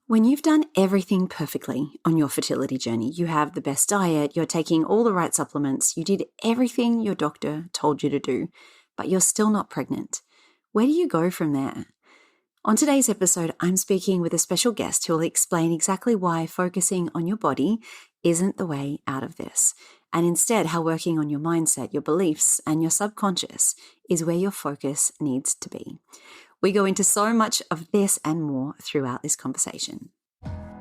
When you've done everything perfectly on your fertility journey, you have the best diet, you're taking all the right supplements, you did everything your doctor told you to do, but you're still not pregnant. Where do you go from there? On today's episode, I'm speaking with a special guest who will explain exactly why focusing on your body isn't the way out of this, and instead how working on your mindset, your beliefs, and your subconscious is where your focus needs to be. We go into so much of this and more throughout this conversation.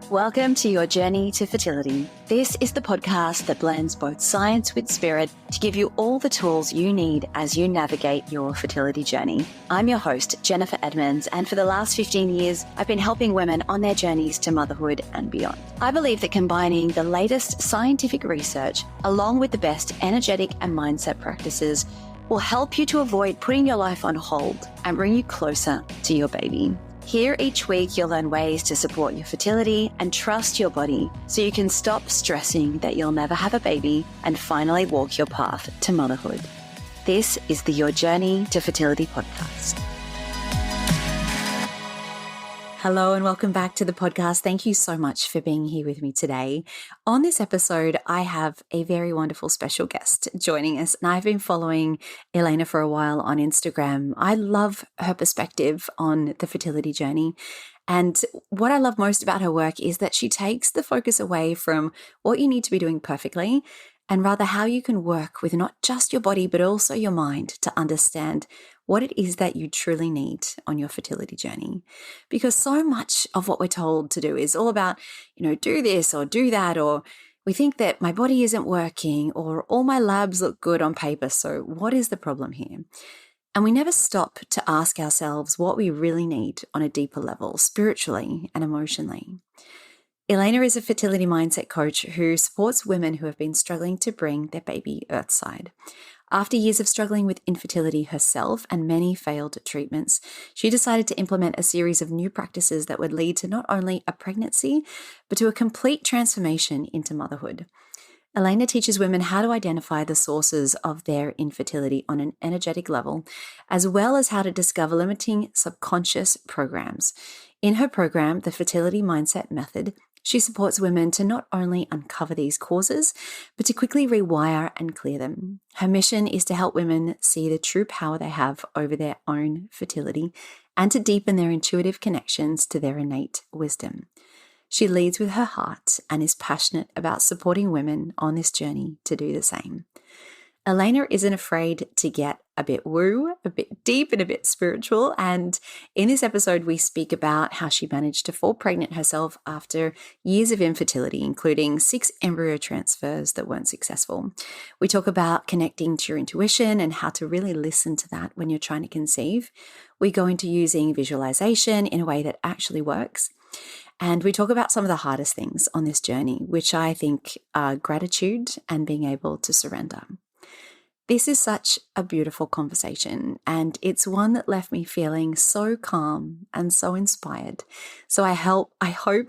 Welcome to your journey to fertility. This is the podcast that blends both science with spirit to give you all the tools you need as you navigate your fertility journey. I'm your host, Jennifer Edmonds, and for the last 15 years, I've been helping women on their journeys to motherhood and beyond. I believe that combining the latest scientific research along with the best energetic and mindset practices will help you to avoid putting your life on hold and bring you closer to your baby. Here each week, you'll learn ways to support your fertility and trust your body so you can stop stressing that you'll never have a baby and finally walk your path to motherhood. This is the Your Journey to Fertility podcast. Hello and welcome back to the podcast. Thank you so much for being here with me today. On this episode, I have a very wonderful special guest joining us, and I've been following Elaina for a while on Instagram. I love her perspective on the fertility journey. And what I love most about her work is that she takes the focus away from what you need to be doing perfectly and rather how you can work with not just your body, but also your mind to understand what it is that you truly need on your fertility journey. Because so much of what we're told to do is all about, do this or do that, or we think that my body isn't working or all my labs look good on paper. So what is the problem here? And we never stop to ask ourselves what we really need on a deeper level, spiritually and emotionally. Elaina is a fertility mindset coach who supports women who have been struggling to bring their baby earthside. After years of struggling with infertility herself and many failed treatments, she decided to implement a series of new practices that would lead to not only a pregnancy, but to a complete transformation into motherhood. Elaina teaches women how to identify the sources of their infertility on an energetic level, as well as how to discover limiting subconscious programs. In her program, the Fertility Mindset Method, she supports women to not only uncover these causes, but to quickly rewire and clear them. Her mission is to help women see the true power they have over their own fertility and to deepen their intuitive connections to their innate wisdom. She leads with her heart and is passionate about supporting women on this journey to do the same. Elaina isn't afraid to get a bit woo, a bit deep and a bit spiritual. And in this episode, we speak about how she managed to fall pregnant herself after years of infertility, including 6 embryo transfers that weren't successful. We talk about connecting to your intuition and how to really listen to that when you're trying to conceive. We go into using visualization in a way that actually works. And we talk about some of the hardest things on this journey, which I think are gratitude and being able to surrender. This is such a beautiful conversation, and it's one that left me feeling so calm and so inspired. So I hope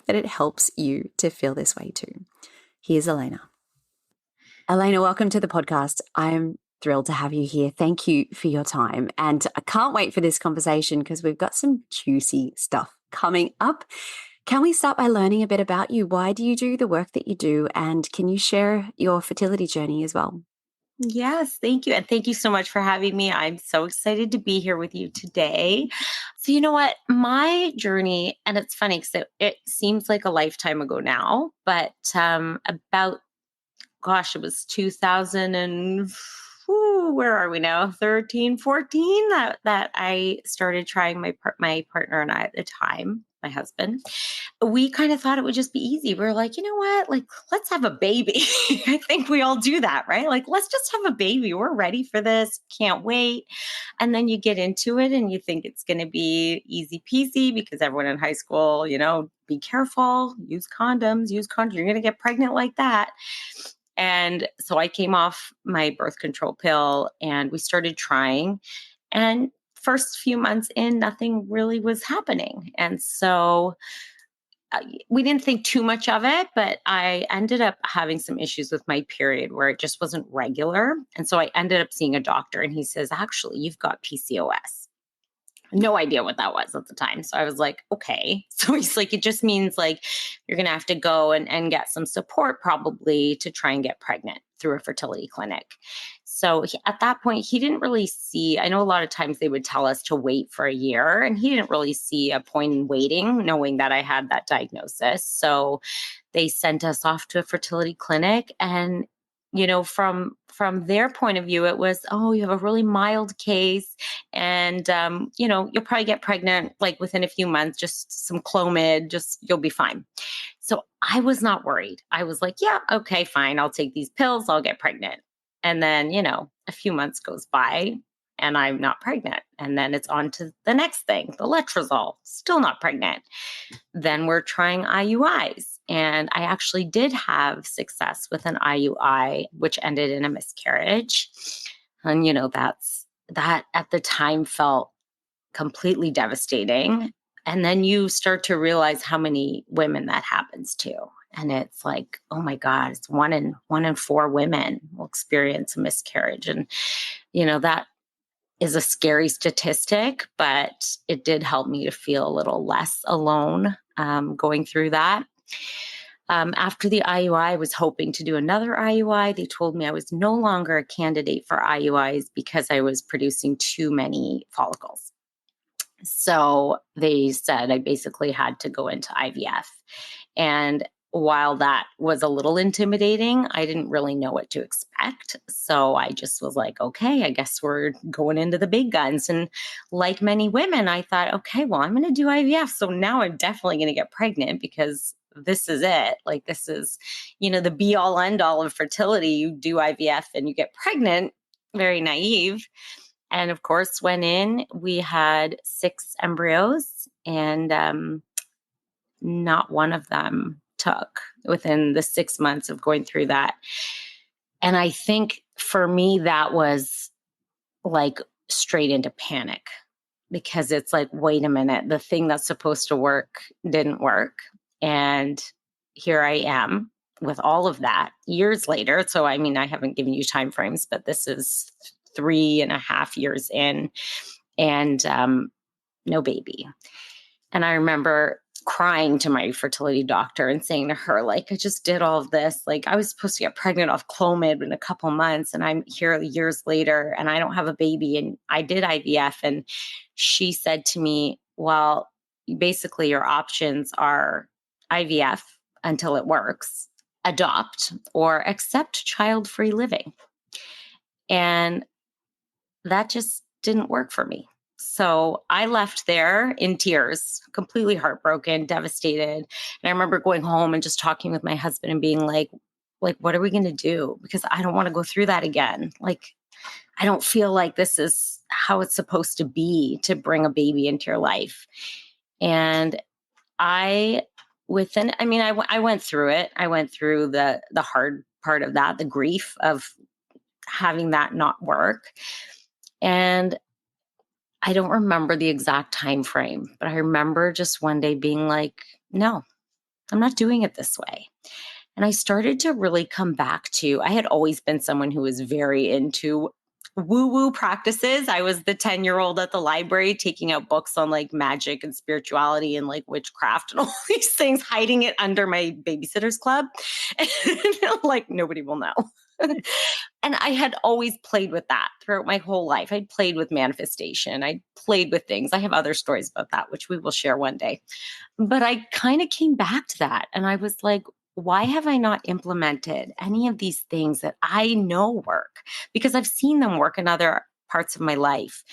that it helps you to feel this way too. Here's Elaina. Elaina, welcome to the podcast. I'm thrilled to have you here. Thank you for your time. And I can't wait for this conversation because we've got some juicy stuff coming up. Can we start by learning a bit about you? Why do you do the work that you do? And can you share your fertility journey as well? Yes, thank you. And thank you so much for having me. I'm so excited to be here with you today. So, you know what? My journey, and it's funny because it seems like a lifetime ago now, but it was 2000 and where are we now? 13, 14 that I started trying my partner and I at the time, my husband. We kind of thought it would just be easy. We were like, you know what? Like, let's have a baby. I think we all do that, right? Like, let's just have a baby. We're ready for this. Can't wait. And then you get into it and you think it's going to be easy peasy because everyone in high school, be careful, use condoms. You're going to get pregnant like that. And so I came off my birth control pill and we started trying. And first few months in, nothing really was happening. And so we didn't think too much of it, but I ended up having some issues with my period where it just wasn't regular. And so I ended up seeing a doctor and he says, actually, you've got PCOS. No idea what that was at the time. So I was like, okay. So he's like, it just means like you're going to have to go and get some support probably to try and get pregnant through a fertility clinic. So at that point, he didn't really see, I know a lot of times they would tell us to wait for a year, and he didn't really see a point in waiting, knowing that I had that diagnosis. So they sent us off to a fertility clinic, and from their point of view, it was, oh, you have a really mild case, and you'll probably get pregnant like within a few months, just some Clomid, just you'll be fine. So I was not worried. I was like, yeah, okay, fine, I'll take these pills, I'll get pregnant. And then a few months goes by and I'm not pregnant, and then it's on to the next thing, the letrozole, still not pregnant. Then we're trying IUIs. And I actually did have success with an IUI, which ended in a miscarriage. And, that at the time felt completely devastating. And then you start to realize how many women that happens to. And it's like, oh my God, it's one in four women will experience a miscarriage. And, that is a scary statistic, but it did help me to feel a little less alone going through that. After the IUI, I was hoping to do another IUI. They told me I was no longer a candidate for IUIs because I was producing too many follicles. So they said I basically had to go into IVF. And while that was a little intimidating, I didn't really know what to expect. So I just was like, okay, I guess we're going into the big guns. And like many women, I thought, okay, well, I'm going to do IVF. So now I'm definitely going to get pregnant because this is it. Like, this is, the be all end all of fertility. You do IVF and you get pregnant. Very naive. And of course, went in, we had 6 embryos, and not one of them took within the 6 months of going through that. And I think for me, that was like straight into panic, because it's like, wait a minute, the thing that's supposed to work didn't work. And here I am with all of that years later. So, I mean, I haven't given you time frames, but this is 3.5 years in, and no baby. And I remember crying to my fertility doctor and saying to her, like, I just did all of this. Like, I was supposed to get pregnant off Clomid in a couple months, and I'm here years later and I don't have a baby. And I did IVF. And she said to me, well, basically your options are IVF until it works, adopt, or accept child-free living. And that just didn't work for me. So I left there in tears, completely heartbroken, devastated. And I remember going home and just talking with my husband and being like, what are we going to do? Because I don't want to go through that again. Like, I don't feel like this is how it's supposed to be, to bring a baby into your life. And I went through it. I went through the hard part of that, the grief of having that not work. And I don't remember the exact time frame, but I remember just one day being like, no, I'm not doing it this way. And I started to really come back to, I had always been someone who was very into woo-woo practices. I was the 10-year-old at the library taking out books on like magic and spirituality and like witchcraft and all these things, hiding it under my babysitter's club. And like, nobody will know. And I had always played with that throughout my whole life. I'd played with manifestation. I played with things. I have other stories about that, which we will share one day. But I kind of came back to that. And I was like, why have I not implemented any of these things that I know work? Because I've seen them work in other parts of my life.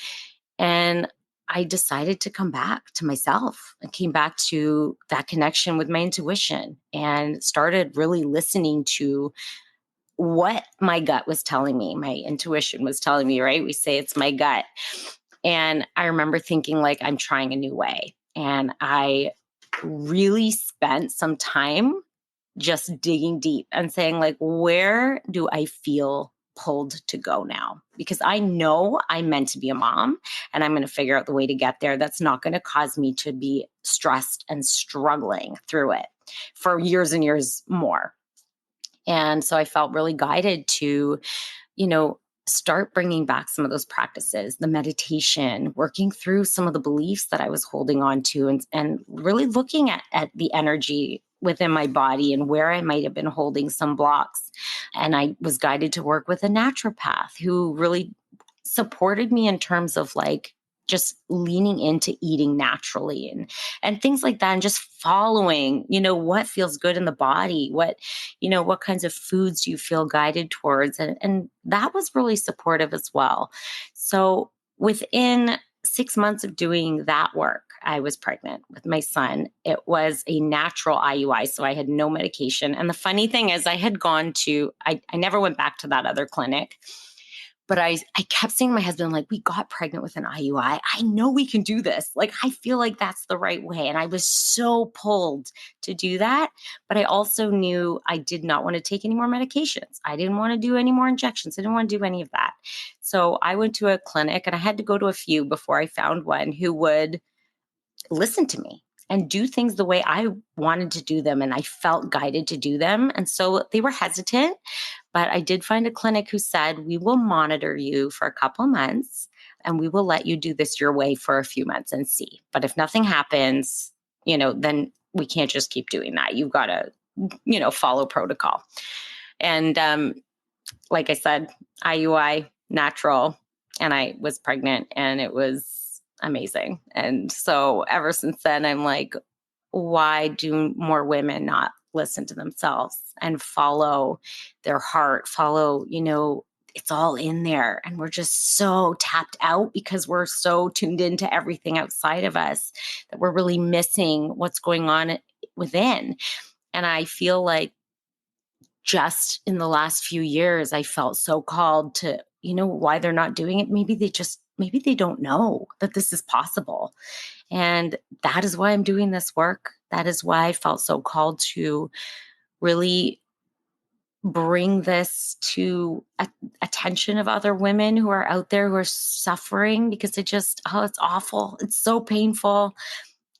And I decided to come back to myself. I came back to that connection with my intuition and started really listening to what my gut was telling me. My intuition was telling me, right? We say it's my gut. And I remember thinking, like, I'm trying a new way. And I really spent some time just digging deep and saying, like, where do I feel pulled to go now? Because I know I'm meant to be a mom, and I'm going to figure out the way to get there that's not going to cause me to be stressed and struggling through it for years and years more. And so I felt really guided to, start bringing back some of those practices, the meditation, working through some of the beliefs that I was holding on to, and really looking at the energy within my body and where I might have been holding some blocks. And I was guided to work with a naturopath who really supported me in terms of like just leaning into eating naturally and things like that, and just following, what feels good in the body, what kinds of foods do you feel guided towards, and that was really supportive as well. So within 6 months of doing that work, I was pregnant with my son. It was a natural IUI, so I had no medication. And the funny thing is, I never went back to that other clinic. But I kept saying to my husband, like, we got pregnant with an IUI. I know we can do this. Like, I feel like that's the right way. And I was so pulled to do that. But I also knew I did not want to take any more medications. I didn't want to do any more injections. I didn't want to do any of that. So I went to a clinic, and I had to go to a few before I found one who would listen to me and do things the way I wanted to do them. And I felt guided to do them. And so they were hesitant. But I did find a clinic who said, we will monitor you for a couple of months and we will let you do this your way for a few months and see. But if nothing happens, then we can't just keep doing that. You've got to, follow protocol. And like I said, IUI, natural, and I was pregnant, and it was amazing. And so ever since then, I'm like, why do more women not listen to themselves and follow their heart, it's all in there. And we're just so tapped out because we're so tuned into everything outside of us that we're really missing what's going on within. And I feel like just in the last few years, I felt so called to, why they're not doing it. Maybe they don't know that this is possible. And that is why I'm doing this work. That is why I felt so called to really bring this to attention of other women who are out there who are suffering, because it's awful. It's so painful.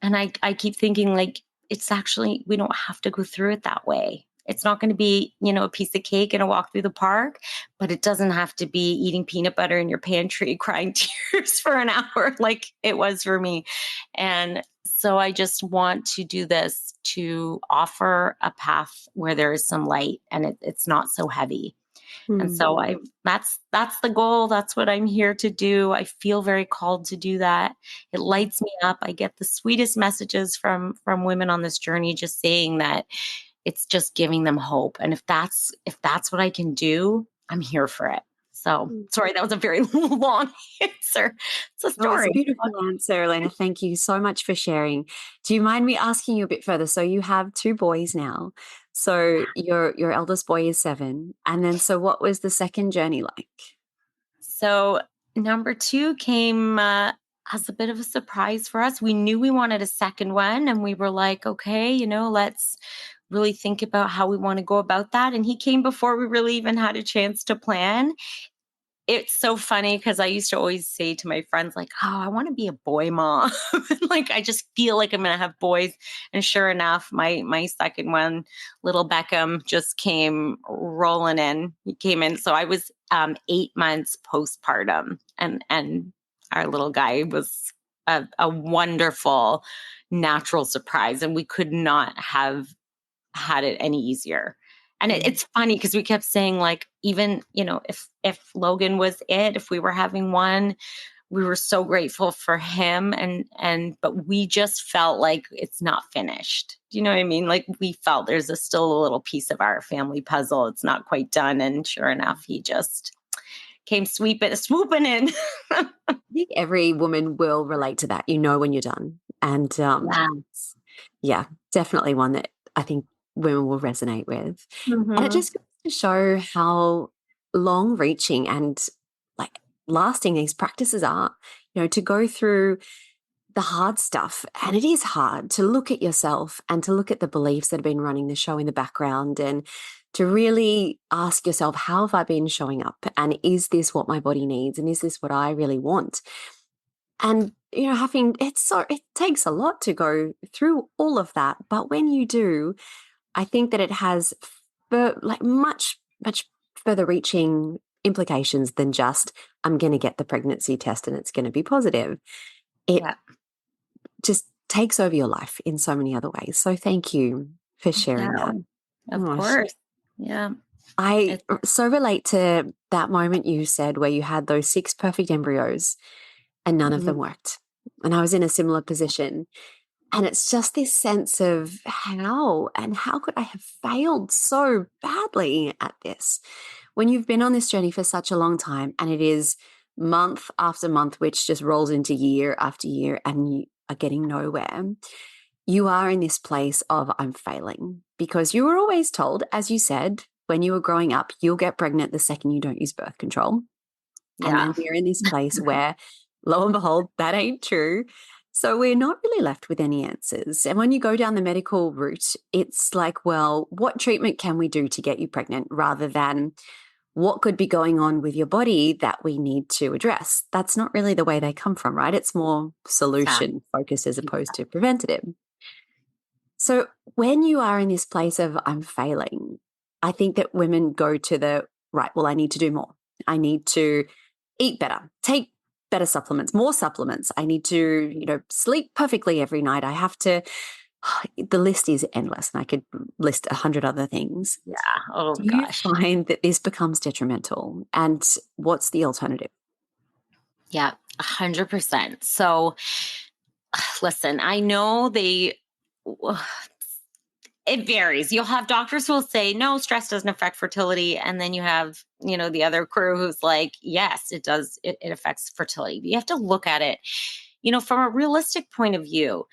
And I keep thinking, like, it's actually, we don't have to go through it that way. It's not going to be, a piece of cake and a walk through the park, but it doesn't have to be eating peanut butter in your pantry, crying tears for an hour like it was for me. And so I just want to do this to offer a path where there is some light and it's not so heavy. And so that's the goal. That's what I'm here to do. I feel very called to do that. It lights me up. I get the sweetest messages from women on this journey, just saying that it's just giving them hope. And if that's what I can do, I'm here for it. So sorry, that was a very long answer. It's a story. It's a beautiful answer, Elaina. Thank you so much for sharing. Do you mind me asking you a bit further? So you have 2 boys now. So your eldest boy is 7. And then, so what was the second journey like? So number 2 came as a bit of a surprise for us. We knew we wanted a second one, and we were like, okay, let's really think about how we want to go about that. And he came before we really even had a chance to plan. It's so funny because I used to always say to my friends, like, oh, I want to be a boy mom. Like, I just feel like I'm going to have boys. And sure enough, my second one, little Beckham, just came rolling in. He came in. So I was 8 months postpartum, and our little guy was a wonderful natural surprise. And we could not have had it any easier. And it's funny because we kept saying, like, even, if Logan was if we were having one, we were so grateful for him. But we just felt like it's not finished. Do you know what I mean? Like, we felt there's still a little piece of our family puzzle. It's not quite done. And sure enough, he just came swooping in. I think every woman will relate to that, when you're done. And yeah, definitely one that I think women will resonate with. And it just goes to show how long reaching and like lasting these practices are, to go through the hard stuff. And it is hard to look at yourself and to look at the beliefs that have been running the show in the background, and to really ask yourself, how have I been showing up? And is this what my body needs? And is this what I really want? And, it takes a lot to go through all of that. But when you do, I think that it has much, much further reaching implications than just, I'm going to get the pregnancy test and it's going to be positive. It Yeah. just takes over your life in so many other ways. So thank you for Yeah. sharing that. Of Gosh, course. Yeah. I It's so relate to that moment you said where you had those 6 perfect embryos and none of them mhm. worked. And I was in a similar position. And it's just this sense of how could I have failed so badly at this? When you've been on this journey for such a long time and it is month after month, which just rolls into year after year and you are getting nowhere, you are in this place of I'm failing because you were always told, as you said, when you were growing up, you'll get pregnant the second you don't use birth control. And Yeah. then we're in this place where, lo and behold, that ain't true. So we're not really left with any answers. And when you go down the medical route, it's like, well, what treatment can we do to get you pregnant rather than what could be going on with your body that we need to address? That's not really the way they come from, right? It's more Exactly. solution focused as opposed to preventative. So when you are in this place of I'm failing, I think that women go to the right, well, I need to do more. I need to eat better, take better supplements, more supplements. I need to, sleep perfectly every night. I have to, the list is endless and I could list 100 other things. Yeah. Oh Do you gosh. find that this becomes detrimental? And what's the alternative? Yeah. 100%. So listen, I know it varies. You'll have doctors who will say, no, stress doesn't affect fertility. And then you have, the other crew who's like, yes, it does. It affects fertility. But you have to look at it, from a realistic point of view,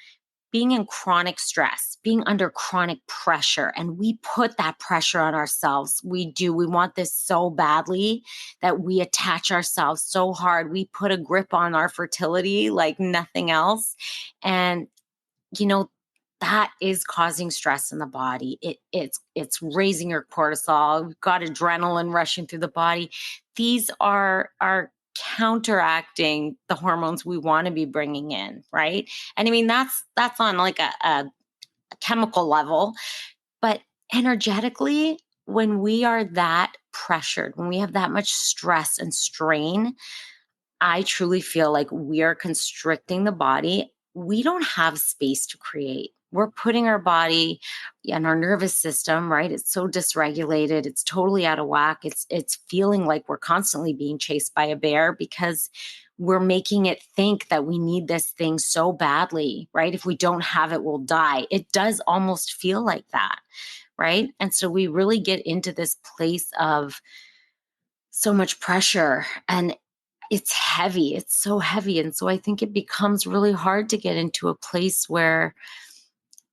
being in chronic stress, being under chronic pressure, and we put that pressure on ourselves. We do. We want this so badly that we attach ourselves so hard. We put a grip on our fertility like nothing else. And you know that is causing stress in the body. It's raising your cortisol. We've got adrenaline rushing through the body. These are counteracting the hormones we want to be bringing in, right? And I mean that's on like a chemical level, but energetically, when we are that pressured, when we have that much stress and strain, I truly feel like we are constricting the body. We don't have space to create. We're putting our body and our nervous system, right? It's so dysregulated. It's totally out of whack. It's feeling like we're constantly being chased by a bear because we're making it think that we need this thing so badly, right? If we don't have it, we'll die. It does almost feel like that, right? And so we really get into this place of so much pressure and it's heavy. It's so heavy. And so I think it becomes really hard to get into a place where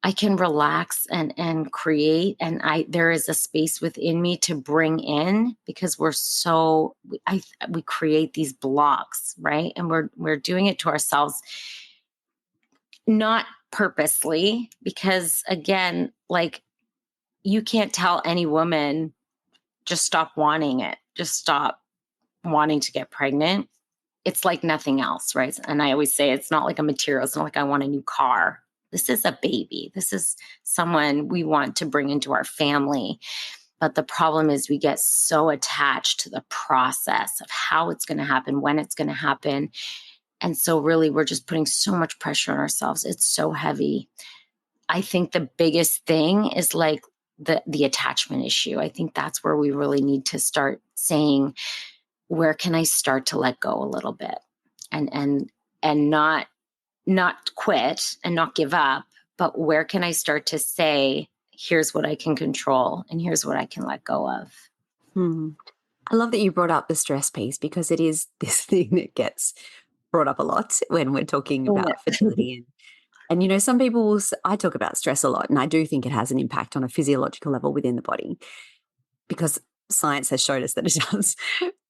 I can relax and create. And there is a space within me to bring in because we create these blocks, right? And we're doing it to ourselves, not purposely, because again, like you can't tell any woman, just stop wanting it, just stop wanting to get pregnant. It's like nothing else, right? And I always say it's not like a material. It's not like I want a new car. This is a baby. This is someone we want to bring into our family. But the problem is we get so attached to the process of how it's going to happen, when it's going to happen. And so really we're just putting so much pressure on ourselves. It's so heavy. I think the biggest thing is like the attachment issue. I think that's where we really need to start saying, where can I start to let go a little bit and not quit and not give up, but where can I start to say, here's what I can control and here's what I can let go of. Hmm. I love that you brought up the stress piece because it is this thing that gets brought up a lot when we're talking about Yeah. fertility. And some people I talk about stress a lot, and I do think it has an impact on a physiological level within the body because science has showed us that it does.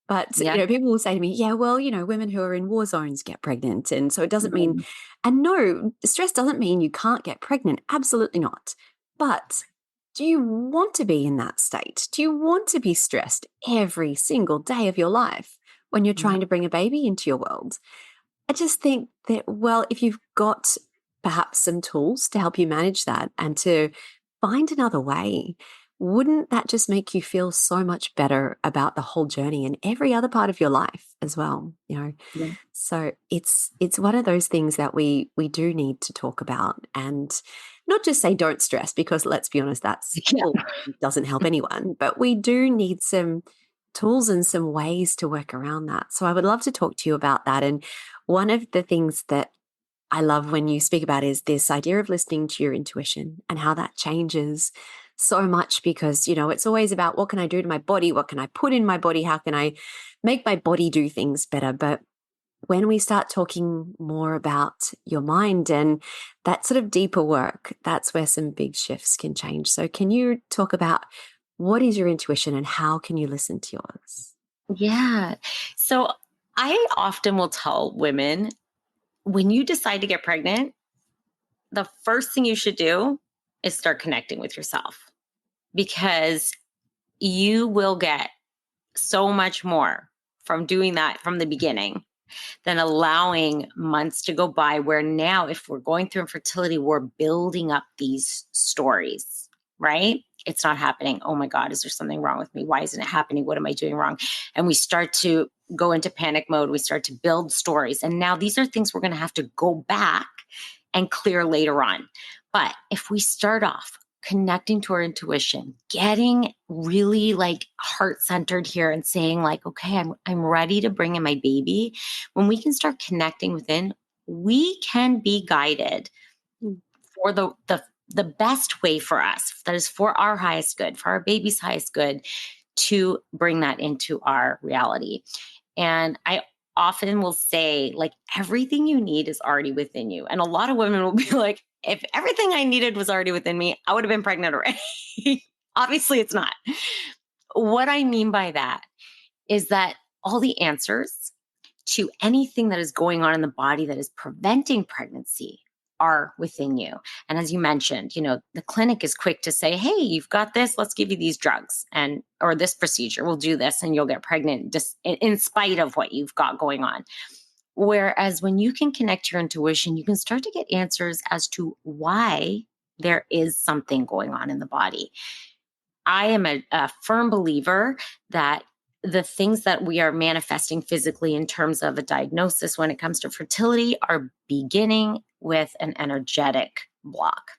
But, Yeah. people will say to me, yeah, well, women who are in war zones get pregnant. And so it doesn't mean, Mhm. and no, stress doesn't mean you can't get pregnant. Absolutely not. But do you want to be in that state? Do you want to be stressed every single day of your life when you're Yeah. trying to bring a baby into your world? I just think that, well, if you've got perhaps some tools to help you manage that and to find another way, wouldn't that just make you feel so much better about the whole journey and every other part of your life as well, you know? Yeah. So it's one of those things that we do need to talk about, and not just say don't stress, because let's be honest, that's Yeah. doesn't help anyone, but we do need some tools and some ways to work around that. So I would love to talk to you about that. And one of the things that I love when you speak about is this idea of listening to your intuition and how that changes so much, because, you know, it's always about what can I do to my body? What can I put in my body? How can I make my body do things better? But when we start talking more about your mind and that sort of deeper work, that's where some big shifts can change. So can you talk about what is your intuition and how can you listen to yours? Yeah. So I often will tell women, when you decide to get pregnant, the first thing you should do is start connecting with yourself, because you will get so much more from doing that from the beginning than allowing months to go by, where now, if we're going through infertility, we're building up these stories, right? It's not happening. Oh my God, is there something wrong with me? Why isn't it happening? What am I doing wrong? And we start to go into panic mode. We start to build stories. And now these are things we're going to have to go back and clear later on. But if we start off connecting to our intuition, getting really like heart centered here and saying like, okay, I'm ready to bring in my baby. When we can start connecting within, we can be guided Mm. for the best way for us, that is for our highest good, for our baby's highest good, to bring that into our reality. And I often will say, like, everything you need is already within you. And a lot of women will be like, if everything I needed was already within me, I would have been pregnant already. Obviously, it's not. What I mean by that is that all the answers to anything that is going on in the body that is preventing pregnancy are within you. And as you mentioned, you know, the clinic is quick to say, hey, you've got this, let's give you these drugs, and or this procedure, we'll do this and you'll get pregnant just in spite of what you've got going on. Whereas when you can connect your intuition, you can start to get answers as to why there is something going on in the body. I am a firm believer that the things that we are manifesting physically in terms of a diagnosis when it comes to fertility are beginning with an energetic block,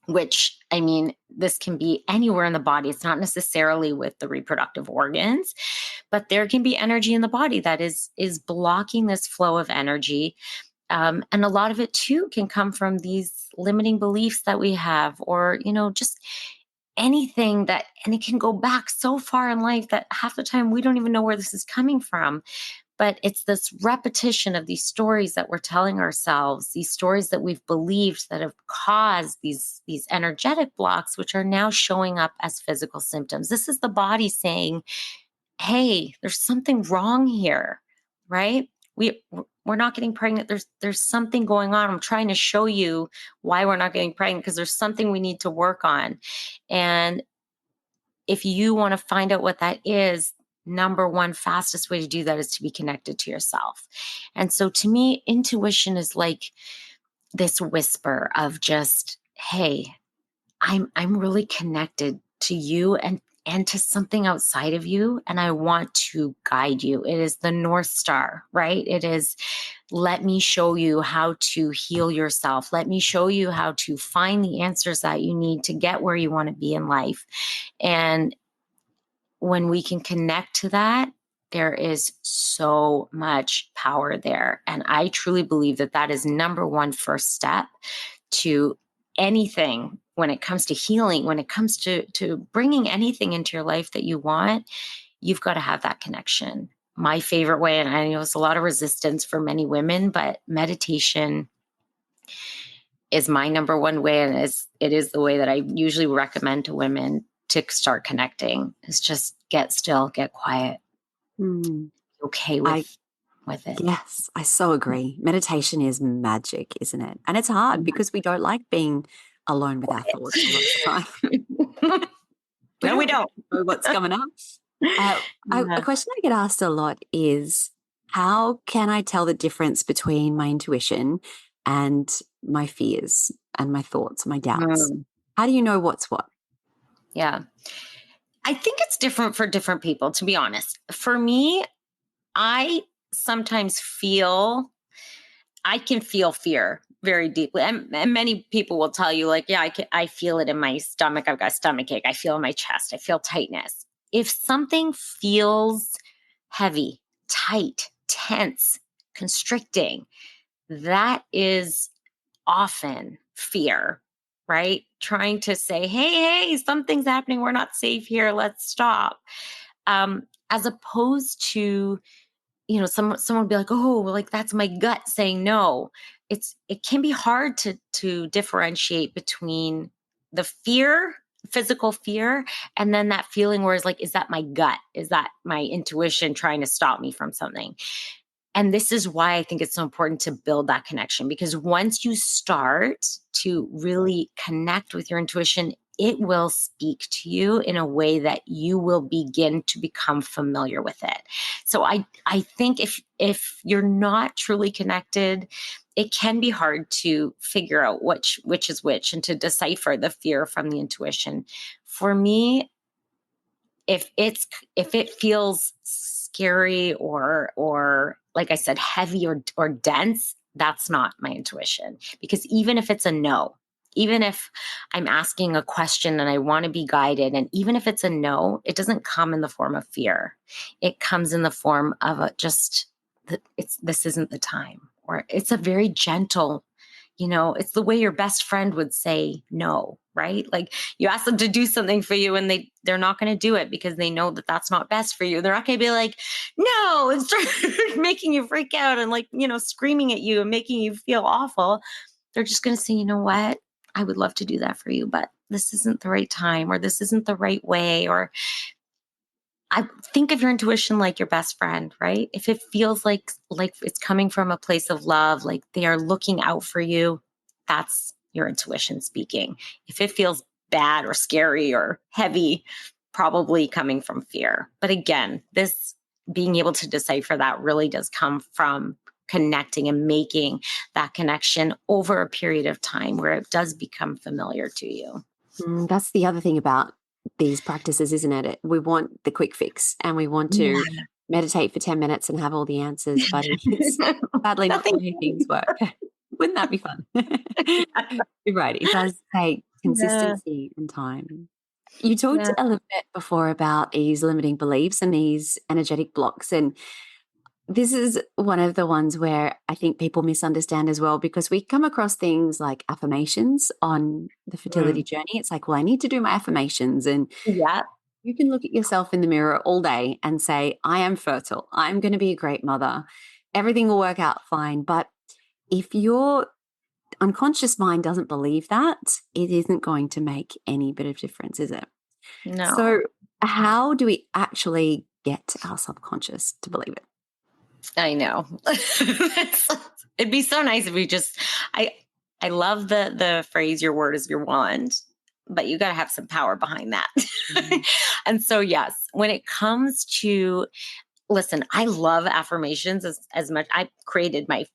which, I mean, this can be anywhere in the body. It's not necessarily with the reproductive organs, but there can be energy in the body that is blocking this flow of energy. And a lot of it too can come from these limiting beliefs that we have, or, you know, just anything that, and it can go back so far in life that half the time we don't even know where this is coming from. But it's this repetition of these stories that we're telling ourselves, these stories that we've believed that have caused these energetic blocks, which are now showing up as physical symptoms. This is the body saying, hey, there's something wrong here, right? We're not getting pregnant. There's something going on. I'm trying to show you why we're not getting pregnant, because there's something we need to work on. And if you want to find out what that is, number one fastest way to do that is to be connected to yourself. And so to me, intuition is like this whisper of just, hey, I'm really connected to you and to something outside of you, and I want to guide you. It is the North Star, right? It is, let me show you how to heal yourself. Let me show you how to find the answers that you need to get where you want to be in life. And when we can connect to that, there is so much power there. And I truly believe that that is number one first step to anything when it comes to healing, when it comes to bringing anything into your life that you want. You've got to have that connection. My favorite way, and I know it's a lot of resistance for many women, but meditation is my number one way. And it is the way that I usually recommend to women to start connecting, is just get still, get quiet, Mm. be okay I with it. Yes, I so agree. Meditation is magic, isn't it? And it's hard because we don't like being alone with our thoughts a lot of the time. We No, we don't don't. know what's coming up. A Yeah. question I get asked a lot is, how can I tell the difference between my intuition and my fears and my thoughts, my doubts? Mm. How do you know what's what? Yeah. I think it's different for different people, to be honest. For me, I sometimes I can feel fear very deeply. And many people will tell you, like, yeah, I feel it in my stomach. I've got a stomach ache. I feel in my chest. I feel tightness. If something feels heavy, tight, tense, constricting, that is often fear, right? Trying to say, hey, something's happening. We're not safe here. Let's stop. As opposed to, someone would be like, oh, well, like that's my gut saying no. It can be hard to differentiate between the fear, physical fear, and then that feeling where it's like, is that my gut? Is that my intuition trying to stop me from something? And this is why I think it's so important to build that connection, because once you start to really connect with your intuition, it will speak to you in a way that you will begin to become familiar with it. So I think if you're not truly connected, it can be hard to figure out which is which and to decipher the fear from the intuition. For me, if it feels scary or like I said, heavy or dense, that's not my intuition. Because even if it's a no, even if I'm asking a question and I want to be guided, and even if it's a no, it doesn't come in the form of fear. It comes in the form of this isn't the time, or it's a very gentle, it's the way your best friend would say no, right? Like you ask them to do something for you and they're not going to do it because they know that that's not best for you. They're not going to be like, no, and start making you freak out and like, screaming at you and making you feel awful. They're just going to say, you know what? I would love to do that for you, but this isn't the right time, or this isn't the right way, or I think of your intuition like your best friend, right? If it feels like it's coming from a place of love, like they are looking out for you, that's your intuition speaking. If it feels bad or scary or heavy, probably coming from fear. But again, this being able to decipher that really does come from connecting and making that connection over a period of time where it does become familiar to you. That's the other thing about these practices, isn't it? We want the quick fix and we want to Yeah. meditate for 10 minutes and have all the answers, but it's sadly not the Nothing. way things work. Wouldn't that be fun? You're right. It does take Yeah. consistency and time. You talked Yeah. a little bit before about these limiting beliefs and these energetic blocks. And this is one of the ones where I think people misunderstand as well, because we come across things like affirmations on the fertility Mm. journey. It's like, well, I need to do my affirmations. And Yeah. you can look at yourself in the mirror all day and say, I am fertile. I'm going to be a great mother. Everything will work out fine. But if your unconscious mind doesn't believe that, it isn't going to make any bit of difference, is it? No, So, how do we actually get our subconscious to believe it? I know. It'd be so nice if we just I I love the phrase your word is your wand, but you got to have some power behind that. Mm. And so yes, when it comes to listen, I love affirmations as much. I created my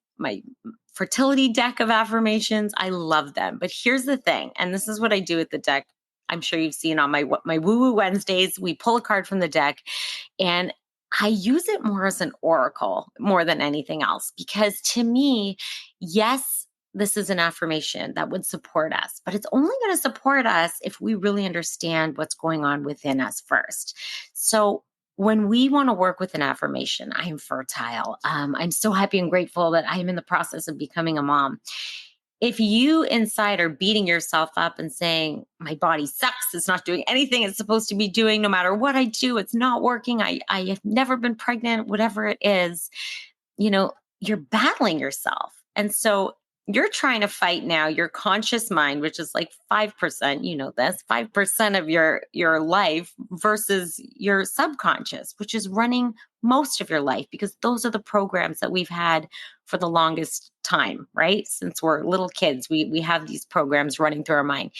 fertility deck of affirmations. I love them. But here's the thing, and this is what I do with the deck. I'm sure you've seen on my Woo Woo Wednesdays. We pull a card from the deck, and I use it more as an oracle more than anything else, because to me, yes, this is an affirmation that would support us, but it's only going to support us if we really understand what's going on within us first. So when we want to work with an affirmation, I am fertile. I'm so happy and grateful that I am in the process of becoming a mom. If you inside are beating yourself up and saying, my body sucks, it's not doing anything it's supposed to be doing, no matter what I do, it's not working. I have never been pregnant, whatever it is, you're battling yourself. And so you're trying to fight now your conscious mind, which is like 5%, this 5% of your life versus your subconscious, which is running most of your life, because those are the programs that we've had for the longest time, right? Since we're little kids, we have these programs running through our mind.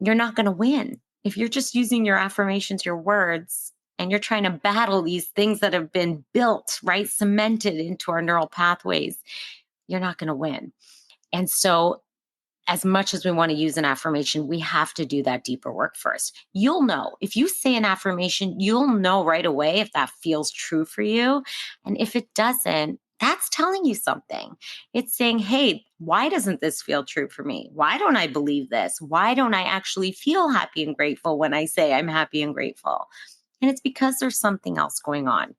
You're not going to win. If you're just using your affirmations, your words, and you're trying to battle these things that have been built, right, cemented into our neural pathways, you're not going to win. And so as much as we want to use an affirmation, we have to do that deeper work first. You'll know if you say an affirmation, you'll know right away if that feels true for you. And if it doesn't, that's telling you something. It's saying, hey, why doesn't this feel true for me? Why don't I believe this? Why don't I actually feel happy and grateful when I say I'm happy and grateful? And it's because there's something else going on.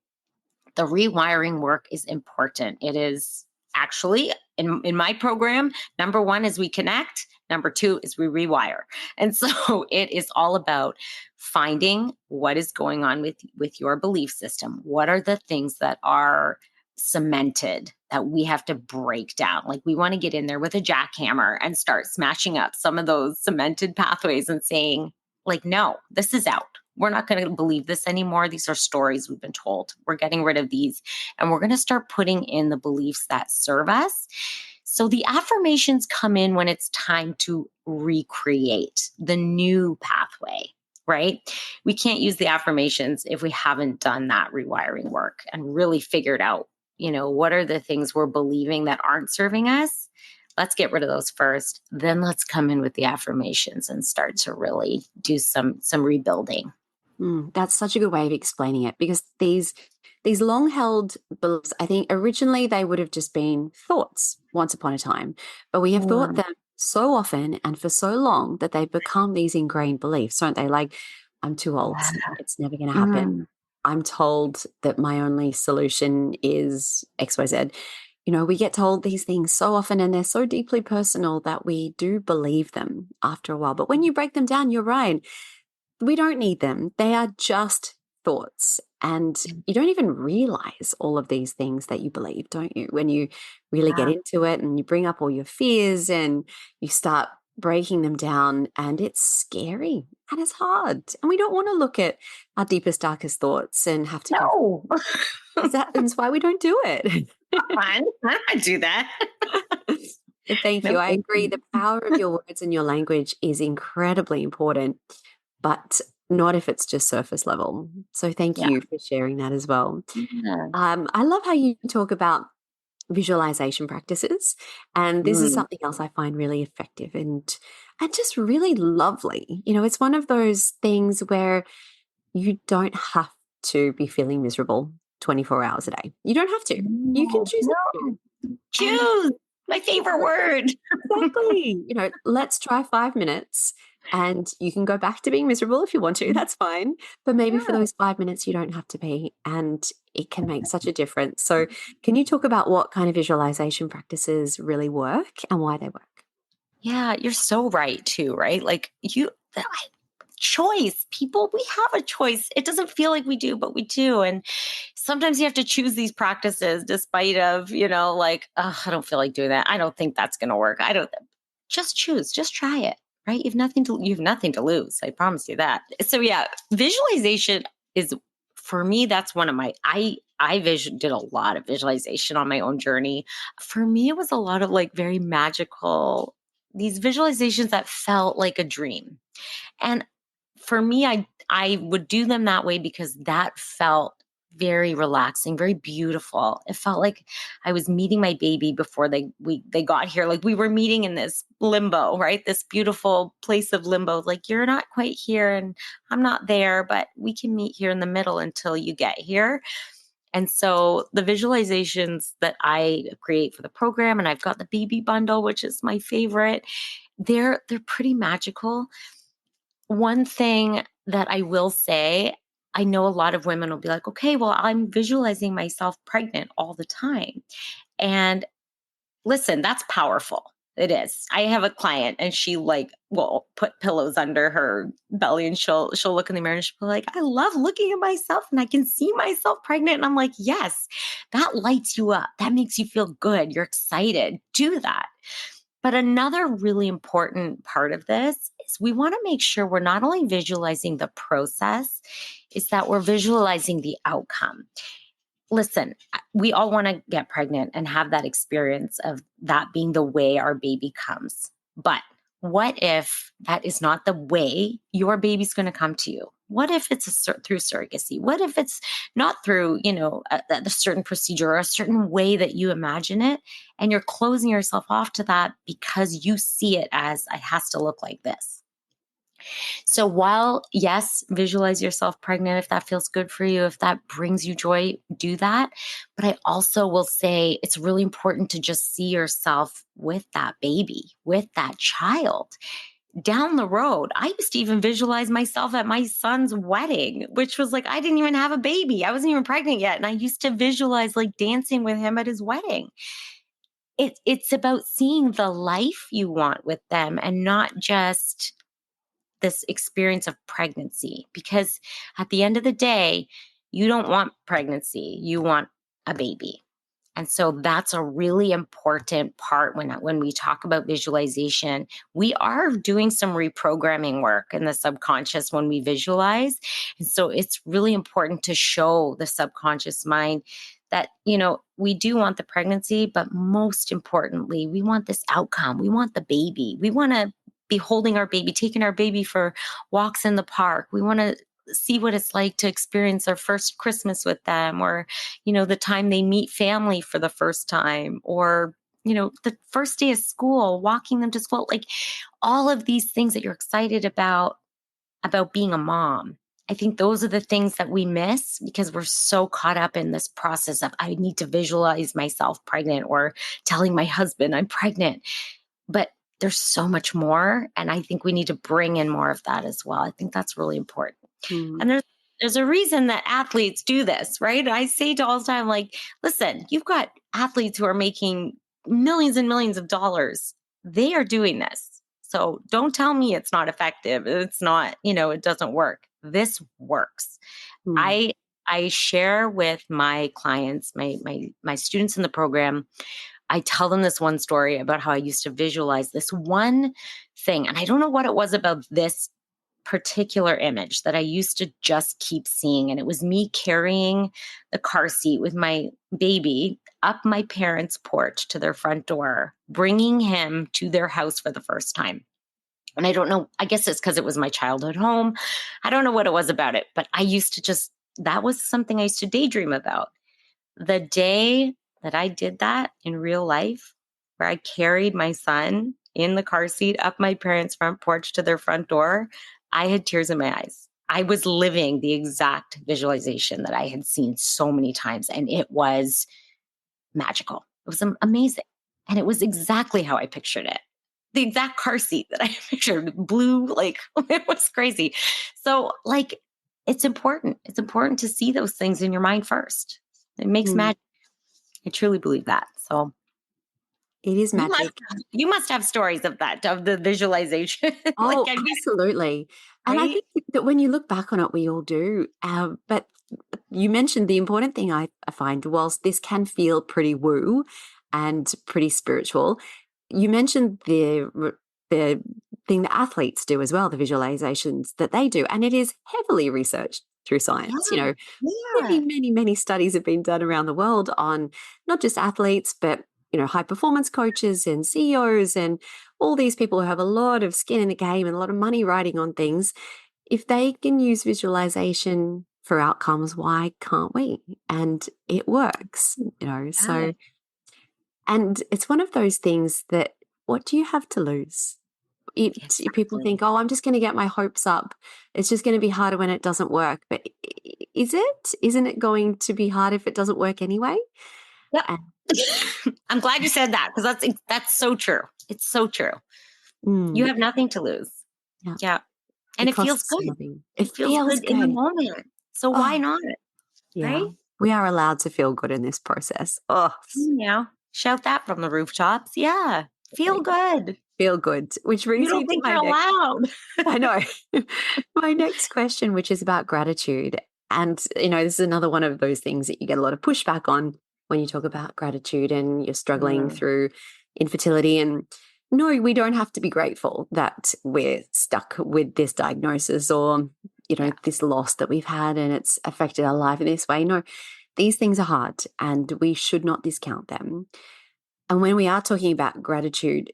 The rewiring work is important. It is actually in my program, number one is we connect. Number two is we rewire. And so it is all about finding what is going on with your belief system. What are the things that are cemented that we have to break down? Like we want to get in there with a jackhammer and start smashing up some of those cemented pathways and saying, like, no, this is out. We're not going to believe this anymore. These are stories we've been told. We're getting rid of these and we're going to start putting in the beliefs that serve us. So the affirmations come in when it's time to recreate the new pathway, right? We can't use the affirmations if we haven't done that rewiring work and really figured out, what are the things we're believing that aren't serving us. Let's get rid of those first. Then let's come in with the affirmations and start to really do some rebuilding. That's such a good way of explaining it, because these long-held beliefs, I think originally they would have just been thoughts once upon a time, but we have thought them so often and for so long that they've become these ingrained beliefs, don't they? Like, I'm too old. It's never going to happen. I'm told that my only solution is XYZ. We get told these things so often and they're so deeply personal that we do believe them after a while. But when you break them down, you're right. We don't need them. They are just thoughts. And you don't even realize all of these things that you believe, don't you? When you really get into it and you bring up all your fears and you start breaking them down, and it's scary and it's hard. And we don't want to look at our deepest, darkest thoughts and have to No. That's why we don't do it. Fine. I don't do that. Thank you. I agree. The power of your words and your language is incredibly important, but not if it's just surface level. So thank you for sharing that as well. Yeah. I love how you talk about visualization practices, and this is something else I find really effective and just really lovely. It's one of those things where you don't have to be feeling miserable 24 hours a day. You don't have to. You can choose not to. Choose. My favorite word. Exactly. Let's try 5 minutes and you can go back to being miserable if you want to. That's fine. But maybe for those 5 minutes, you don't have to be. And it can make such a difference. So can you talk about what kind of visualization practices really work and why they work? Yeah, you're so right too, right? Like choice. People, we have a choice. It doesn't feel like we do, but we do. And sometimes you have to choose these practices despite of, like, oh, I don't feel like doing that. I don't think that's going to work. Just choose, just try it, right? You have nothing to lose. I promise you that. So yeah, visualization is, for me, that's one of my, did a lot of visualization on my own journey. For me, it was a lot of like very magical, these visualizations that felt like a dream. And for me, I would do them that way because that felt very relaxing, very beautiful. It felt like I was meeting my baby before they got here. Like we were meeting in this limbo, right? This beautiful place of limbo. Like you're not quite here and I'm not there, but we can meet here in the middle until you get here. And so the visualizations that I create for the program, and I've got the baby bundle, which is my favorite, they're pretty magical. One thing that I will say, I know a lot of women will be like, okay, well, I'm visualizing myself pregnant all the time. And listen, that's powerful. It is. I have a client and she will put pillows under her belly and she'll look in the mirror and she'll be like, I love looking at myself and I can see myself pregnant. And I'm like, yes, that lights you up. That makes you feel good. You're excited. Do that. But another really important part of this is we want to make sure we're not only visualizing the process, is that we're visualizing the outcome. Listen, we all want to get pregnant and have that experience of that being the way our baby comes. But what if that is not the way your baby's going to come to you? What if it's through surrogacy? What if it's not through, a certain procedure or a certain way that you imagine it? And you're closing yourself off to that because you see it as it has to look like this. So while, yes, visualize yourself pregnant if that feels good for you, if that brings you joy, do that. But I also will say it's really important to just see yourself with that baby, with that child down the road. I used to even visualize myself at my son's wedding, which was like, I didn't even have a baby. I wasn't even pregnant yet. And I used to visualize like dancing with him at his wedding. It's about seeing the life you want with them and not just this experience of pregnancy, because at the end of the day, you don't want pregnancy, you want a baby. And so that's a really important part when we talk about visualization. We are doing some reprogramming work in the subconscious when we visualize. And so it's really important to show the subconscious mind that, we do want the pregnancy, but most importantly, we want this outcome. We want the baby. We want to be holding our baby, taking our baby for walks in the park. We want to see what it's like to experience their first Christmas with them, or, the time they meet family for the first time, or, the first day of school, walking them to school, like all of these things that you're excited about being a mom. I think those are the things that we miss because we're so caught up in this process of I need to visualize myself pregnant or telling my husband I'm pregnant. But there's so much more. And I think we need to bring in more of that as well. I think that's really important. Mm. And there's a reason that athletes do this, right? I say to all the time, like, listen, you've got athletes who are making millions and millions of dollars. They are doing this. So don't tell me it's not effective. It's not, it doesn't work. This works. Mm. I share with my clients, my students in the program, I tell them this one story about how I used to visualize this one thing. And I don't know what it was about this particular image that I used to just keep seeing. And it was me carrying the car seat with my baby up my parents' porch to their front door, bringing him to their house for the first time. And I don't know, I guess it's because it was my childhood home. I don't know what it was about it, but I used to that was something I used to daydream about. The day that I did that in real life, where I carried my son in the car seat up my parents' front porch to their front door, I had tears in my eyes. I was living the exact visualization that I had seen so many times, and it was magical. It was amazing. And it was exactly how I pictured it. The exact car seat that I pictured, blue, like it was crazy. So, like, it's important. It's important to see those things in your mind first. It makes Mm. magic. I truly believe that. So It is you must magic. you must have stories of that, of the visualization. Like Oh, I get, absolutely. And I right? think that when you look back on it, we all do. But you mentioned the important thing I find, whilst this can feel pretty woo and pretty spiritual, you mentioned the thing that athletes do as well, the visualizations that they do. And it is heavily researched through science. Yeah. Many, Yeah. many, many studies have been done around the world on not just athletes, but high performance coaches and CEOs and all these people who have a lot of skin in the game and a lot of money riding on things. If they can use visualization for outcomes, why can't we? And it works. Yeah. So, and it's one of those things that what do you have to lose? People Exactly. think, oh, I'm just going to get my hopes up. It's just going to be harder when it doesn't work. But is it? Isn't it going to be hard if it doesn't work anyway? Yep. And, I'm glad you said that because that's so true. It's so true. You mm, have nothing to lose. yeah, Yeah. And it it feels costs good. nothing. It It feels feels good in the good. moment. So why Oh, not? yeah. Right? We are allowed to feel good in this process. Oh, Yeah. Shout that from the rooftops. Yeah. Feel good. feel good. Which You brings me don't to think my you're next. allowed. I know. My next question, which is about gratitude. And, this is another one of those things that you get a lot of pushback on when you talk about gratitude and you're struggling Mm, through infertility. And no, we don't have to be grateful that we're stuck with this diagnosis or, yeah. this loss that we've had and it's affected our life in this way. No, these things are hard and we should not discount them. And when we are talking about gratitude,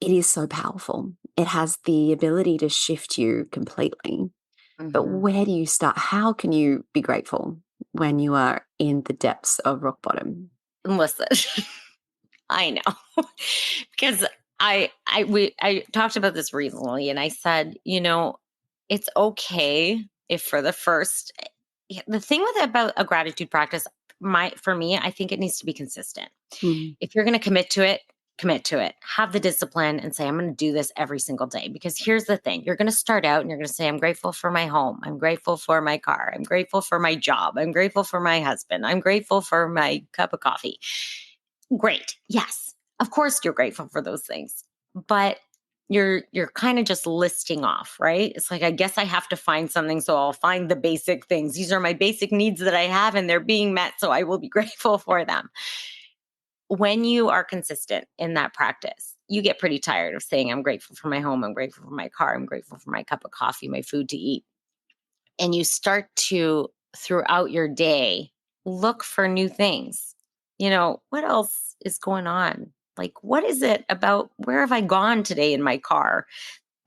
it is so powerful. It has the ability to shift you completely. But Mhm. where do you start? How can you be grateful when you are in the depths of rock bottom? Listen, I know because I talked about this recently, and I said, it's okay if for the first. The thing with about a gratitude practice, for me, I think it needs to be consistent. Mm. If you're going to commit to it, commit to it. Have the discipline and say, I'm going to do this every single day. Because here's the thing, you're going to start out and you're going to say, I'm grateful for my home. I'm grateful for my car. I'm grateful for my job. I'm grateful for my husband. I'm grateful for my cup of coffee. Great. Yes. Of course you're grateful for those things. But you're kind of just listing off, right? It's like, I guess I have to find something, so I'll find the basic things. These are my basic needs that I have and they're being met, so I will be grateful for them. When you are consistent in that practice, you get pretty tired of saying, I'm grateful for my home, I'm grateful for my car, I'm grateful for my cup of coffee, my food to eat. And you start to, throughout your day, look for new things. What else is going on? Like, what is it about? Where have I gone today in my car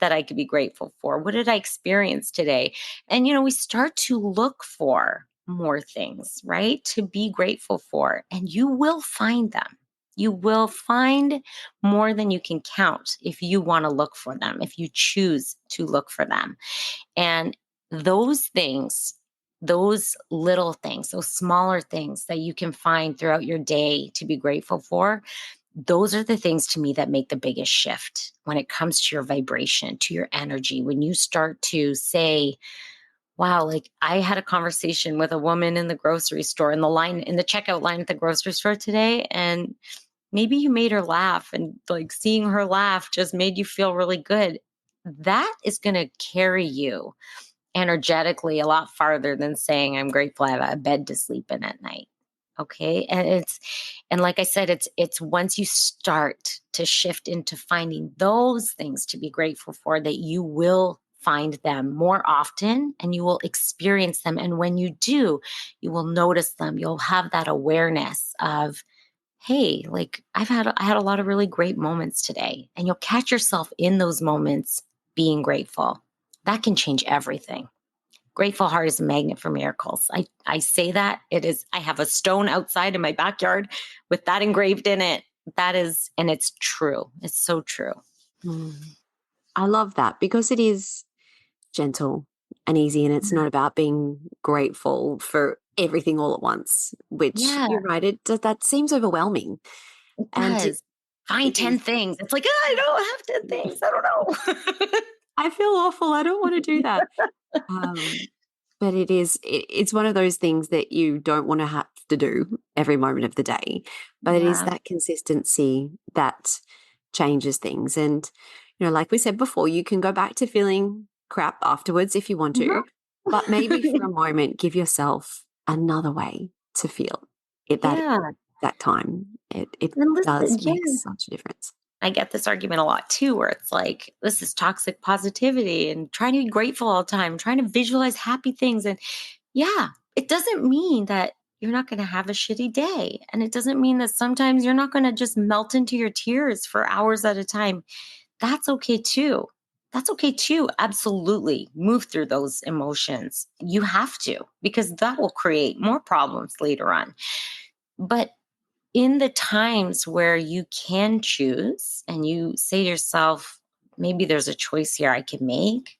that I could be grateful for? What did I experience today? And, we start to look for more things, right? To be grateful for, and you will find them. You will find more than you can count if you want to look for them, if you choose to look for them. And those things, those little things, those smaller things that you can find throughout your day to be grateful for, those are the things to me that make the biggest shift when it comes to your vibration, to your energy. When you start to say, wow, like I had a conversation with a woman in the grocery store in the checkout line at the grocery store today. And maybe you made her laugh, and like seeing her laugh just made you feel really good. That is going to carry you energetically a lot farther than saying, I'm grateful I have a bed to sleep in at night. Okay. And like I said, it's once you start to shift into finding those things to be grateful for, that you will find them more often and you will experience them. And when you do, you will notice them. You'll have that awareness of, hey, like I had a lot of really great moments today. And you'll catch yourself in those moments being grateful. That can change everything. Grateful heart is a magnet for miracles. I say that it is. I have a stone outside in my backyard with that engraved in it. That is, and it's true. It's so true. Mm. I love that because it is gentle and easy, and it's not about being grateful for everything all at once, which Yeah, you're right, that seems overwhelming. it And does. Find it 10 is, things. It's like, I don't have 10 things. I don't know. I feel awful. I don't want to do that. Um, but it's one of those things that you don't want to have to do every moment of the day. But it is Yeah. that consistency that changes things. And, like we said before, you can go back to feeling crap afterwards if you want to, Mhm. but maybe for a moment, give yourself another way to feel it Yeah. that time. It And listen, does make yeah. such a difference. I get this argument a lot too, where it's like, this is toxic positivity and trying to be grateful all the time, trying to visualize happy things. And yeah, it doesn't mean that you're not going to have a shitty day. And it doesn't mean that sometimes you're not going to just melt into your tears for hours at a time. That's okay too. That's okay too. Absolutely. Move through those emotions. You have to, because that will create more problems later on. But in the times where you can choose and you say to yourself, maybe there's a choice here I can make,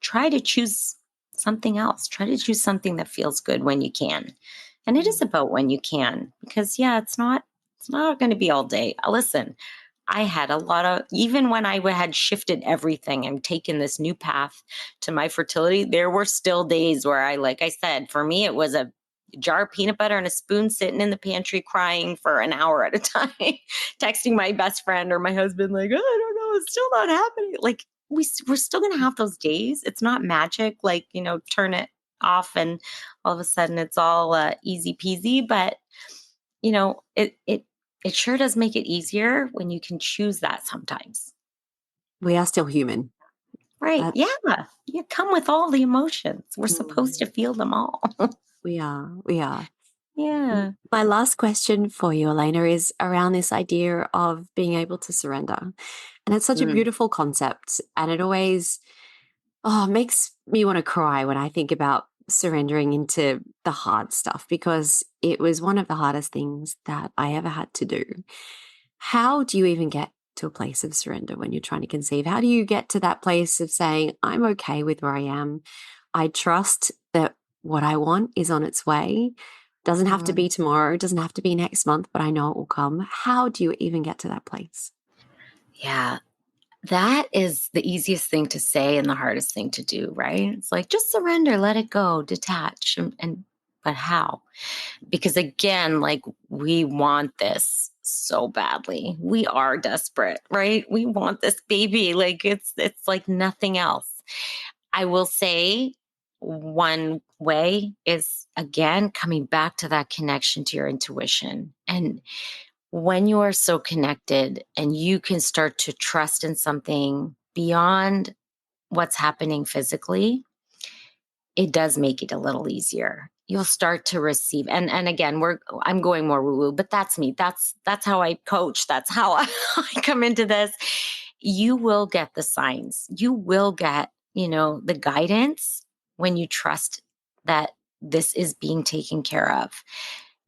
try to choose something else. Try to choose something that feels good when you can. And it is Mm. about when you can, because yeah, it's not going to be all day. Listen, I had a lot of, even when I had shifted everything and taken this new path to my fertility, there were still days where like I said, for me, it was a jar of peanut butter and a spoon sitting in the pantry crying for an hour at a time, texting my best friend or my husband, like, oh, I don't know, it's still not happening. Like, we're still going to have those days. It's not magic, like, turn it off and all of a sudden it's all easy peasy. But, it sure does make it easier when you can choose that sometimes. We are still human. Right. That's Yeah. You come with all the emotions. We're supposed to mm, feel them all. we are. We are. Yeah. My last question for you, Elena, is around this idea of being able to surrender. And it's such a Mm. beautiful concept. And it always Oh, it makes me want to cry when I think about surrendering into the hard stuff because it was one of the hardest things that I ever had to do. How do you even get to a place of surrender when you're trying to conceive? How do you get to that place of saying, I'm okay with where I am? I trust that what I want is on its way. Doesn't have to Mm. be tomorrow, doesn't have to be next month, but I know it will come. How do you even get to that place? Yeah, that is the easiest thing to say and the hardest thing to do, right? It's like just surrender, let it go, detach. And but how? Because again, like we want this so badly. We are desperate, right? We want this baby. Like it's like nothing else. I will say one way is again coming back to that connection to your intuition. And when you are so connected and you can start to trust in something beyond what's happening physically, it does make it a little easier. You'll start to receive, and again, I'm going more woo woo, but that's me. That's how I coach. That's how I come into this. You will get the signs. You will get, the guidance when you trust that this is being taken care of.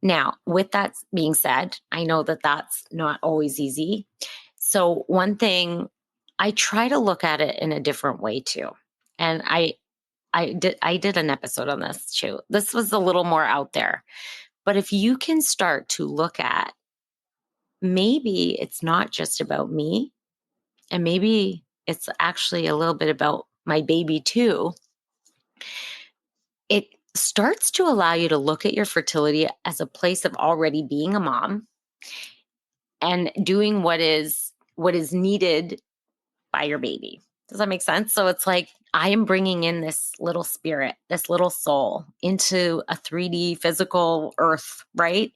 Now, with that being said, I know that that's not always easy. So one thing, I try to look at it in a different way too. And I did an episode on this too. This was a little more out there. But if you can start to look at, maybe it's not just about me, and maybe it's actually a little bit about my baby too, it starts to allow you to look at your fertility as a place of already being a mom and doing what is needed by your baby. Does that make sense? So it's like I am bringing in this little spirit, this little soul into a 3D physical earth, right?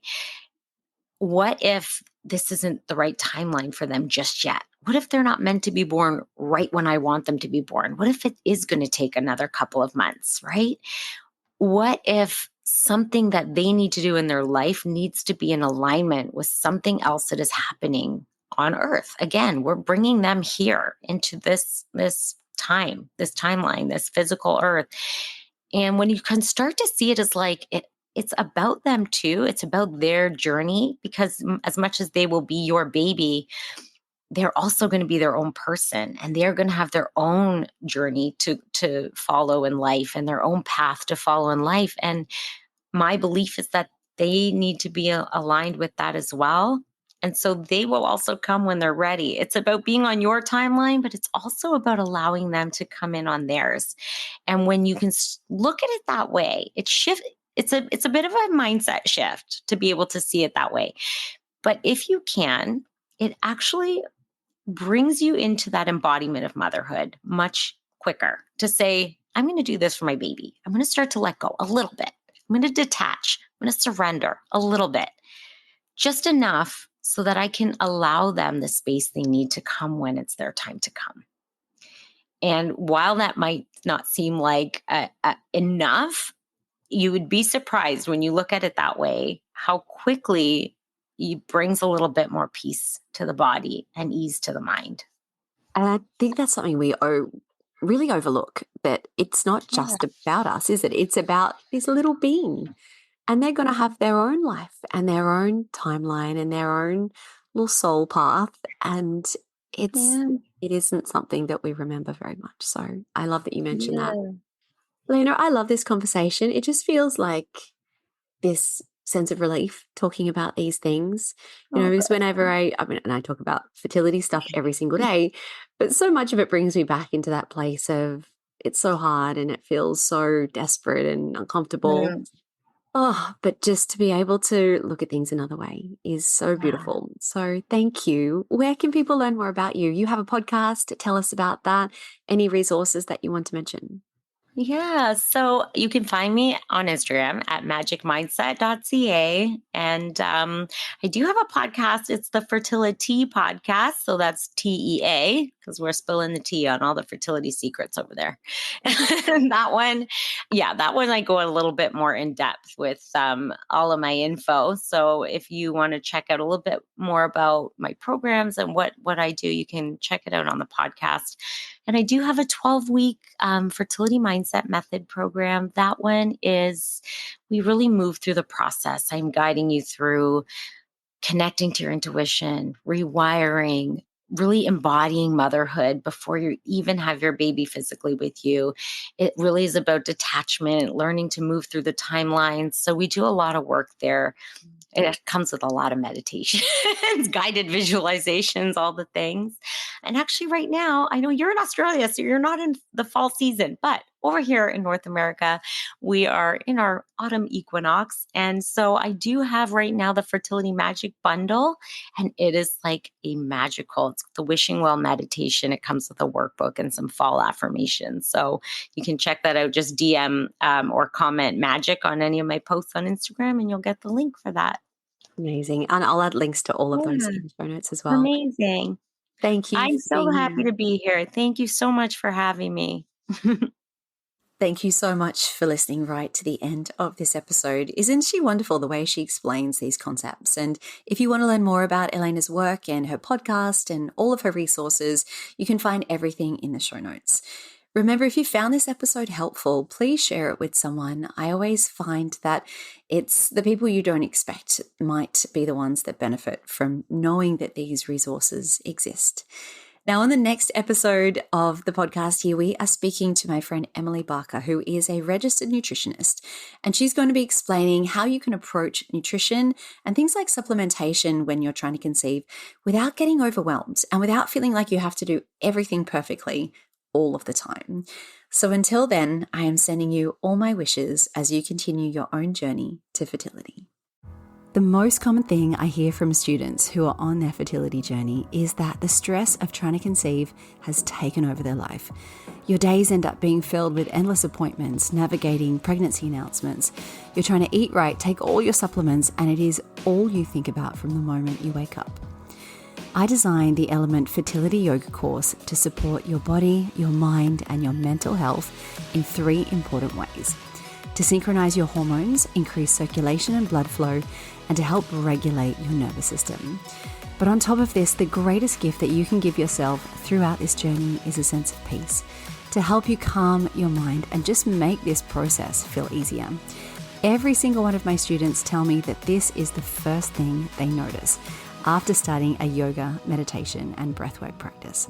What if this isn't the right timeline for them just yet? What if they're not meant to be born right when I want them to be born? What if it is going to take another couple of months, right? What if something that they need to do in their life needs to be in alignment with something else that is happening on earth? Again, we're bringing them here into this time, this timeline, this physical earth. And when you can start to see it as like it's about them too. It's about their journey, because as much as they will be your baby, they're also going to be their own person, and they're going to have their own journey to follow in life and their own path to follow in life. And my belief is that they need to be aligned with that as well. And so they will also come when they're ready. It's about being on your timeline, but it's also about allowing them to come in on theirs. And when you can look at it that way, it's a bit of a mindset shift to be able to see it that way. But if you can, it actually brings you into that embodiment of motherhood much quicker to say, I'm going to do this for my baby. I'm going to start to let go a little bit. I'm going to detach. I'm going to surrender a little bit, just enough so that I can allow them the space they need to come when it's their time to come. And while that might not seem like enough, you would be surprised when you look at it that way, how quickly it brings a little bit more peace to the body and ease to the mind. And I think that's something we really overlook, that it's not Yeah. just about us, is it? It's about this little being. And they're going to have their own life and their own timeline and their own little soul path. And Yeah. it isn't something that we remember very much. So I love that you mentioned that. Yeah. Lena, I love this conversation. It just feels like this sense of relief talking about these things, Oh, because whenever I mean, and I talk about fertility stuff every single day, but so much of it brings me back into that place of it's so hard and it feels so desperate and uncomfortable. good. Oh, but just to be able to look at things another way is so Yeah. beautiful. So thank you. Where can people learn more about you? You have a podcast. Tell us about that. Any resources that you want to mention? Yeah. So you can find me on Instagram at magicmindset.ca. And I do have a podcast. It's the Fertility Podcast. So that's TEA, because we're spilling the tea on all the fertility secrets over there. And that one. Yeah, that one I go a little bit more in depth with all of my info. So if you want to check out a little bit more about my programs and what I do, you can check it out on the podcast. And I do have a 12-week fertility mindset method program. That one is, we really move through the process. I'm guiding you through connecting to your intuition, rewiring, really embodying motherhood before you even have your baby physically with you. It really is about detachment, learning to move through the timelines. So we do a lot of work there. It comes with a lot of meditation, guided visualizations, all the things. And actually, right now, I know you're in Australia, so you're not in the fall season, but over here in North America, we are in our autumn equinox. And so I do have right now the Fertility Magic Bundle, and it is like a magical, it's the wishing well meditation. It comes with a workbook and some fall affirmations. So you can check that out. Just DM or comment magic on any of my posts on Instagram, and you'll get the link for that. Amazing. And I'll add links to all of those Yeah, in the show notes as well. amazing. Thank you I'm for so being happy here. to be here. Thank you so much for having me. Thank you so much for listening right to the end of this episode. Isn't she wonderful the way she explains these concepts? And if you want to learn more about Elaina's work and her podcast and all of her resources, you can find everything in the show notes. Remember, if you found this episode helpful, please share it with someone. I always find that it's the people you don't expect might be the ones that benefit from knowing that these resources exist. Now, on the next episode of the podcast here, we are speaking to my friend Emily Barker, who is a registered nutritionist, and she's going to be explaining how you can approach nutrition and things like supplementation when you're trying to conceive without getting overwhelmed and without feeling like you have to do everything perfectly all of the time. So until then, I am sending you all my wishes as you continue your own journey to fertility. The most common thing I hear from students who are on their fertility journey is that the stress of trying to conceive has taken over their life. Your days end up being filled with endless appointments, navigating pregnancy announcements. You're trying to eat right, take all your supplements, and it is all you think about from the moment you wake up. I designed the Element Fertility Yoga course to support your body, your mind, and your mental health in 3 important ways: to synchronize your hormones, increase circulation and blood flow, and to help regulate your nervous system. But on top of this, the greatest gift that you can give yourself throughout this journey is a sense of peace, to help you calm your mind and just make this process feel easier. Every single one of my students tell me that this is the first thing they notice after starting a yoga, meditation, and breathwork practice.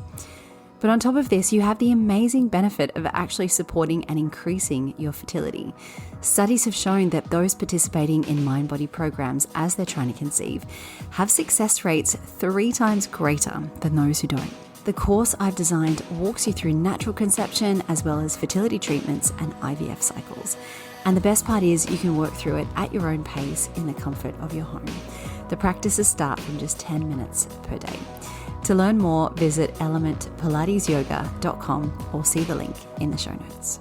But on top of this, you have the amazing benefit of actually supporting and increasing your fertility. Studies have shown that those participating in Mind-Body programs as they're trying to conceive have success rates 3 times greater than those who don't. The course I've designed walks you through natural conception as well as fertility treatments and IVF cycles. And the best part is you can work through it at your own pace in the comfort of your home. The practices start from just 10 minutes per day. To learn more, visit elementpilatesyoga.com or see the link in the show notes.